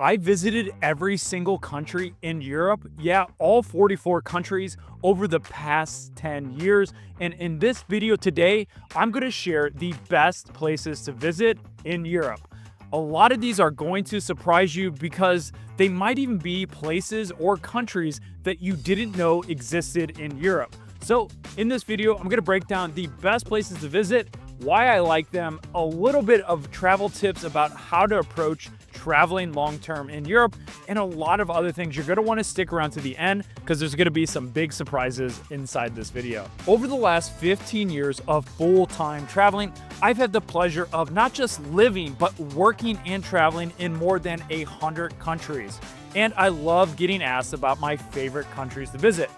I visited every single country in Europe. Yeah, all 44 countries over the past 10 years. And in this video today, I'm going to share the best places to visit in Europe. A lot of these are going to surprise you because they might even be places or countries that you didn't know existed in Europe. So in this video, I'm going to break down the best places to visit, why I like them, a little bit of travel tips about how to approach traveling long-term in Europe, and a lot of other things. You're going to want to stick around to the end because there's going to be some big surprises inside this video. Over the last 15 years of full-time traveling, I've had the pleasure of not just living, but working and traveling in more than 100 countries. And I love getting asked about my favorite countries to visit.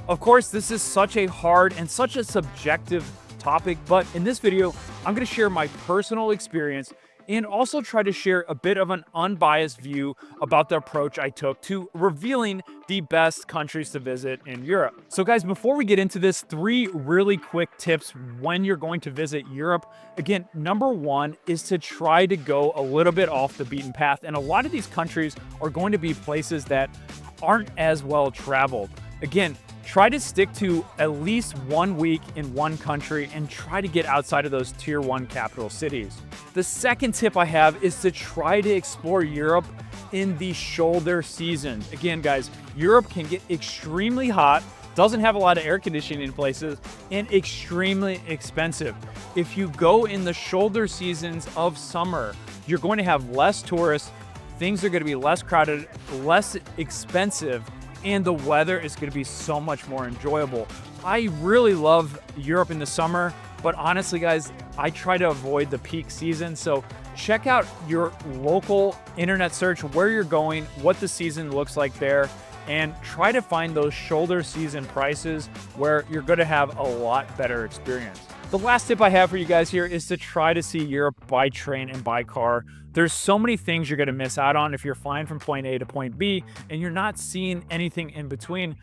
Of course, this is such a hard and such a subjective topic, but in this video, I'm going to share my personal experience and also try to share a bit of an unbiased view about the approach I took to revealing the best countries to visit in Europe. So guys, before we get into this, 3 really quick tips when you're going to visit Europe. Again, number 1 is to try to go a little bit off the beaten path. And a lot of these countries are going to be places that aren't as well traveled. Again, try to stick to at least 1 week in one country and try to get outside of those tier 1 capital cities. The second tip I have is to try to explore Europe in the shoulder season. Again, guys, Europe can get extremely hot, doesn't have a lot of air conditioning in places, and extremely expensive. If you go in the shoulder seasons of summer, you're going to have less tourists, things are going to be less crowded, less expensive, and the weather is going to be so much more enjoyable. I really love Europe in the summer, but honestly, guys, I try to avoid the peak season. So check out your local internet search, where you're going, what the season looks like there, and try to find those shoulder season prices where you're going to have a lot better experience. The last tip I have for you guys here is to try to see Europe by train and by car. There's so many things you're going to miss out on if you're flying from point A to point B and you're not seeing anything in between.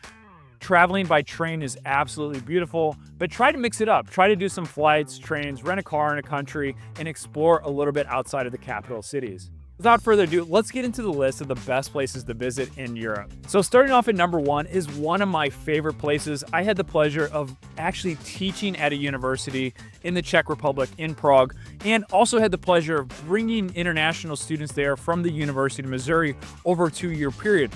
Traveling by train is absolutely beautiful, but try to mix it up. Try to do some flights, trains, rent a car in a country, and explore a little bit outside of the capital cities. Without further ado, let's get into the list of the best places to visit in Europe. So starting off at number 1 is one of my favorite places. I had the pleasure of actually teaching at a university in the Czech Republic in Prague, and also had the pleasure of bringing international students there from the University of Missouri over a 2-year period.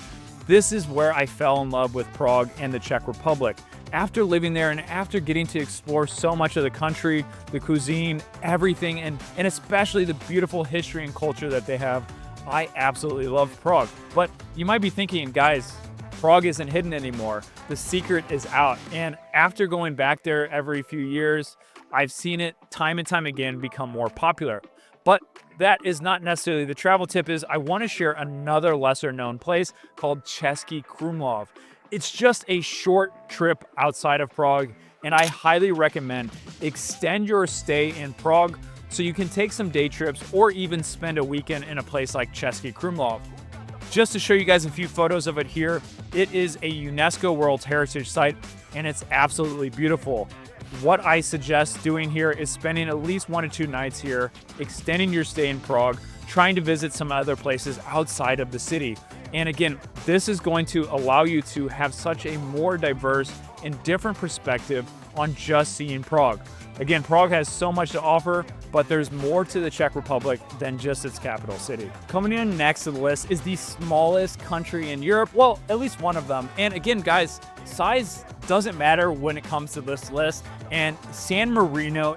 This is where I fell in love with Prague and the Czech Republic. After living there and after getting to explore so much of the country, the cuisine, everything, and especially the beautiful history and culture that they have, I absolutely love Prague. But you might be thinking, guys, Prague isn't hidden anymore. The secret is out. And after going back there every few years, I've seen it time and time again become more popular. But that is not necessarily the travel tip. Is I want to share another lesser known place called Český Krumlov. It's just a short trip outside of Prague, and I highly recommend extend your stay in Prague so you can take some day trips or even spend a weekend in a place like Český Krumlov. Just to show you guys a few photos of it here, it is a UNESCO World Heritage Site, and it's absolutely beautiful. What I suggest doing here is spending at least 1 to 2 nights here, extending your stay in Prague, trying to visit some other places outside of the city. And again, this is going to allow you to have such a more diverse and different perspective on just seeing Prague. Again, Prague has so much to offer, but there's more to the Czech Republic than just its capital city. Coming in next to the list is the smallest country in Europe. Well, at least one of them. And again, guys, size doesn't matter when it comes to this list. And San Marino,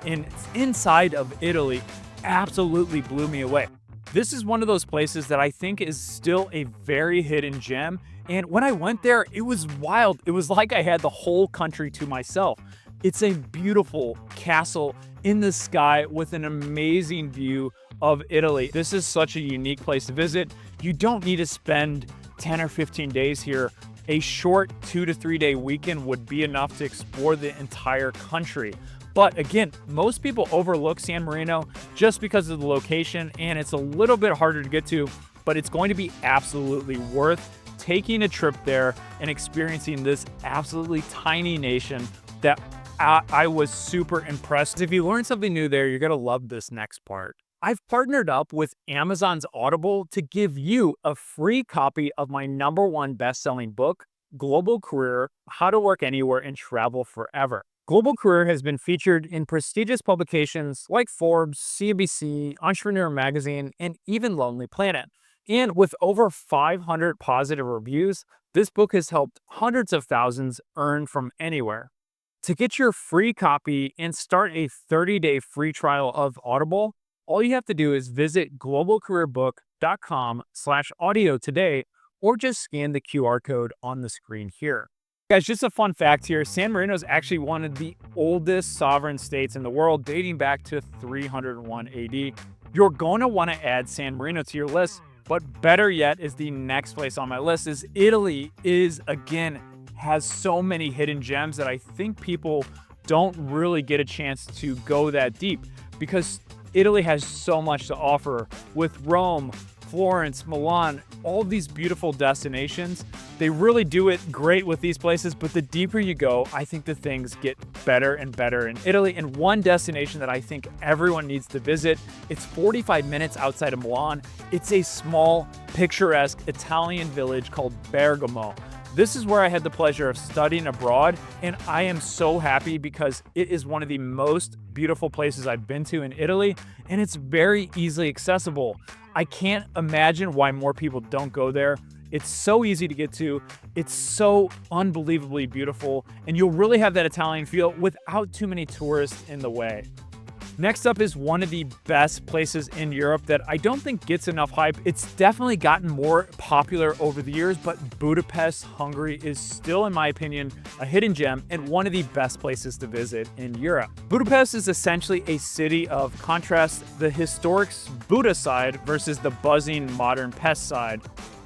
inside of Italy, absolutely blew me away. This is one of those places that I think is still a very hidden gem. And when I went there, it was wild. It was like I had the whole country to myself. It's a beautiful castle in the sky with an amazing view of Italy. This is such a unique place to visit. You don't need to spend 10 or 15 days here. A short 2 to 3 day weekend would be enough to explore the entire country. But again, most people overlook San Marino just because of the location, and it's a little bit harder to get to, but it's going to be absolutely worth taking a trip there and experiencing this absolutely tiny nation that I was super impressed. If you learned something new there, you're going to love this next part. I've partnered up with Amazon's Audible to give you a free copy of my #1 best-selling book, Global Career: How to Work Anywhere and Travel Forever. Global Career has been featured in prestigious publications like Forbes, CNBC, Entrepreneur Magazine, and even Lonely Planet. And with over 500 positive reviews, this book has helped hundreds of thousands earn from anywhere. To get your free copy and start a 30-day free trial of Audible, all you have to do is visit globalcareerbook.com/audio today, or just scan the QR code on the screen here. Guys, just a fun fact here, San Marino is actually one of the oldest sovereign states in the world, dating back to 301 AD. You're going to want to add San Marino to your list, but better yet is the next place on my list is Italy has so many hidden gems that I think people don't really get a chance to go that deep, because Italy has so much to offer with Rome, Florence, Milan, all these beautiful destinations. They really do it great with these places, but the deeper you go, I think the things get better and better in Italy. And one destination that I think everyone needs to visit, it's 45 minutes outside of Milan. It's a small, picturesque Italian village called Bergamo. This is where I had the pleasure of studying abroad, and I am so happy because it is one of the most beautiful places I've been to in Italy, and it's very easily accessible. I can't imagine why more people don't go there. It's so easy to get to, it's so unbelievably beautiful, and you'll really have that Italian feel without too many tourists in the way. Next up is one of the best places in Europe that I don't think gets enough hype. It's definitely gotten more popular over the years, but Budapest, Hungary is still, in my opinion, a hidden gem and one of the best places to visit in Europe. Budapest is essentially a city of contrast, the historic Buda side versus the buzzing modern Pest side.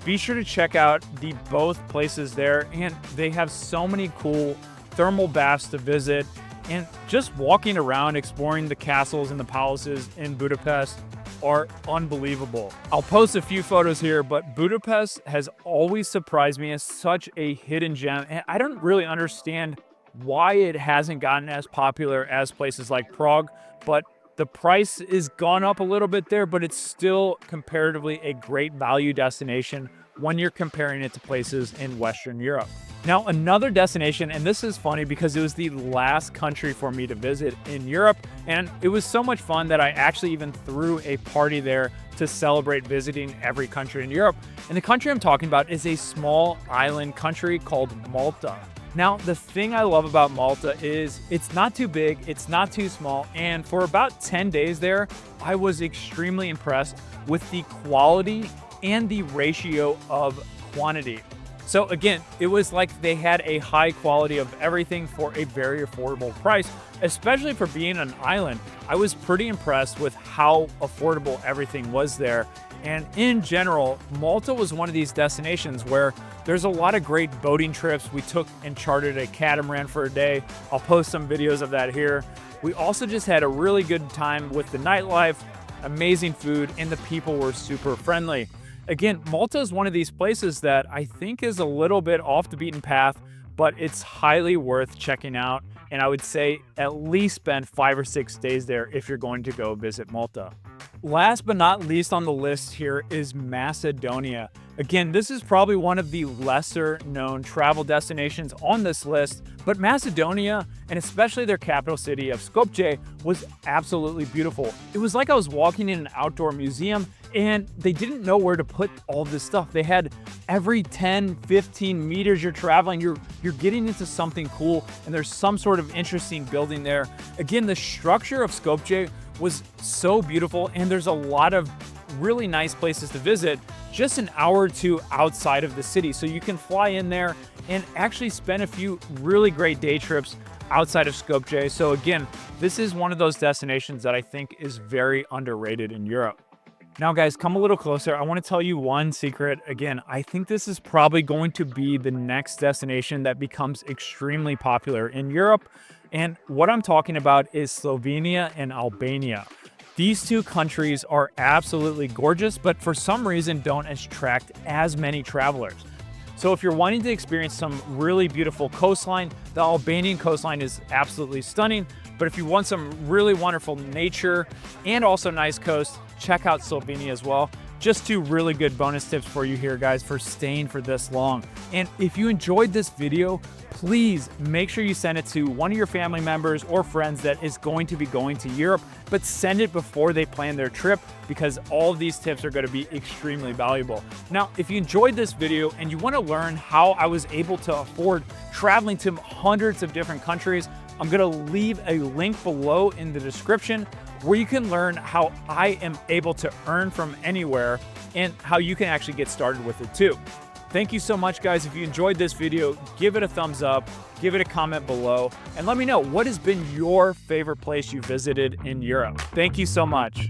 Be sure to check out the both places there, and they have so many cool thermal baths to visit. And just walking around, exploring the castles and the palaces in Budapest are unbelievable. I'll post a few photos here, but Budapest has always surprised me as such a hidden gem. And I don't really understand why it hasn't gotten as popular as places like Prague, but the price is gone up a little bit there, but it's still comparatively a great value destination when you're comparing it to places in Western Europe. Now, another destination, and this is funny because it was the last country for me to visit in Europe, and it was so much fun that I actually even threw a party there to celebrate visiting every country in Europe. And the country I'm talking about is a small island country called Malta. Now, the thing I love about Malta is it's not too big, it's not too small, and for about 10 days there, I was extremely impressed with the quality and the ratio of quantity. So again, it was like they had a high quality of everything for a very affordable price, especially for being an island. I was pretty impressed with how affordable everything was there. And in general, Malta was one of these destinations where there's a lot of great boating trips. We took and chartered a catamaran for a day. I'll post some videos of that here. We also just had a really good time with the nightlife, amazing food, and the people were super friendly. Again, Malta is one of these places that I think is a little bit off the beaten path, but it's highly worth checking out. And I would say at least spend 5 or 6 days there if you're going to go visit Malta. Last but not least on the list here is Macedonia. Again, this is probably one of the lesser known travel destinations on this list, but Macedonia, and especially their capital city of Skopje, was absolutely beautiful. It was like I was walking in an outdoor museum, and they didn't know where to put all this stuff. They had every 10, 15 meters you're traveling, you're getting into something cool, and there's some sort of interesting building there. Again, the structure of Skopje was so beautiful, and there's a lot of really nice places to visit just an hour or two outside of the city. So you can fly in there and actually spend a few really great day trips outside of Skopje. So again, this is one of those destinations that I think is very underrated in Europe. Now guys, come a little closer. I want to tell you one secret. Again, I think this is probably going to be the next destination that becomes extremely popular in Europe. And what I'm talking about is Slovenia and Albania. These two countries are absolutely gorgeous, but for some reason don't attract as many travelers. So if you're wanting to experience some really beautiful coastline, the Albanian coastline is absolutely stunning. But if you want some really wonderful nature and also nice coast, check out Slovenia as well. Just 2 really good bonus tips for you here, guys, for staying for this long. And if you enjoyed this video, please make sure you send it to one of your family members or friends that is going to be going to Europe, but send it before they plan their trip, because all of these tips are going to be extremely valuable. Now, if you enjoyed this video and you want to learn how I was able to afford traveling to hundreds of different countries, I'm going to leave a link below in the description where you can learn how I am able to earn from anywhere and how you can actually get started with it too. Thank you so much, guys. If you enjoyed this video, give it a thumbs up, give it a comment below, and let me know what has been your favorite place you visited in Europe. Thank you so much.